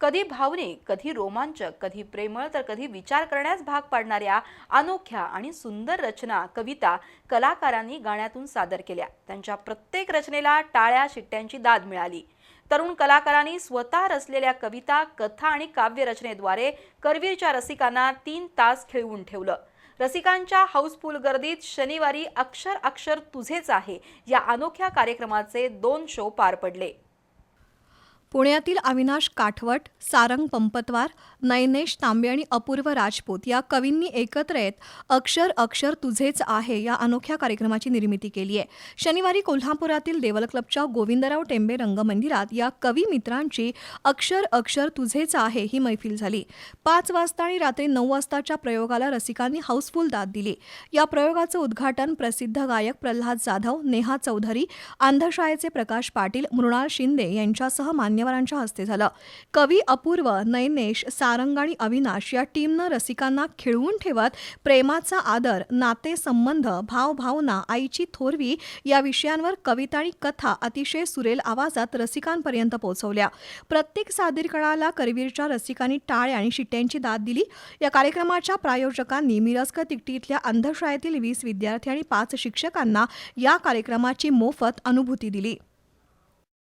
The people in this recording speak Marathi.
कधी भावनिक, कधी रोमांचक, कधी प्रेमळ तर कधी विचार करण्यास भाग पाडणाऱ्या अनोख्या आणि सुंदर रचना, कविता कलाकारांनी गाण्यातून सादर केल्या। त्यांच्या प्रत्येक रचनेला टाळ्या शिट्ट्यांची दाद मिळाली। तरुण कलाकारांनी स्वतः रचलेल्या कविता, कथा आणि काव्यरचनेद्वारे करवीरच्या रसिकांना 3 तास खिळवून ठेवलं। रसिकांच्या हाऊसफुल गर्दीत शनिवारी अक्षर अक्षर तुझेच आहे या अनोख्या कार्यक्रमाचे 2 शो पार पडले। पुण्यातील अविनाश काठवट, सारंग पंपतवार, नयनेश तांबे आणि अपूर्व राजपूत या कवींनी एकत्र येत अक्षर अक्षर तुझेच आहे या अनोख्या कार्यक्रमाची निर्मिती केली आहे। शनिवारी कोल्हापुरातील देवल क्लबच्या गोविंदराव टेंबे रंगमंदिरात या कवी मित्रांची अक्षर अक्षर तुझेच आहे ही मैफिल झाली। 5 वाजता आणि रात्री 9 वाजताच्या प्रयोगाला रसिकांनी हाऊसफुल दाद दिली। या प्रयोगाचं उद्घाटन प्रसिद्ध गायक प्रल्हाद जाधव, नेहा चौधरी, अंधशाळेचे प्रकाश पाटील, मृणाल शिंदे यांच्यासह मान्यवरांच्या हस्ते झालं। कवी अपूर्व, नयनेश, सारंग आणि अविनाश या टीमनं रसिकांना खिळवून ठेवत प्रेमाचा आदर, नातेसंबंध, भावभावना, आईची थोरवी या विषयांवर कविता आणि कथा अतिशय सुरेल आवाजात रसिकांपर्यंत पोहोचवल्या। प्रत्येक सादरीकरणाला करवीरच्या रसिकांनी टाळ्या आणि शिट्ट्यांची दाद दिली। या कार्यक्रमाच्या प्रायोजकांनी मिरजकर तिकटी इथल्या अंधशाळेतील 20 विद्यार्थी आणि 5 शिक्षकांना या कार्यक्रमाची मोफत अनुभूती दिली।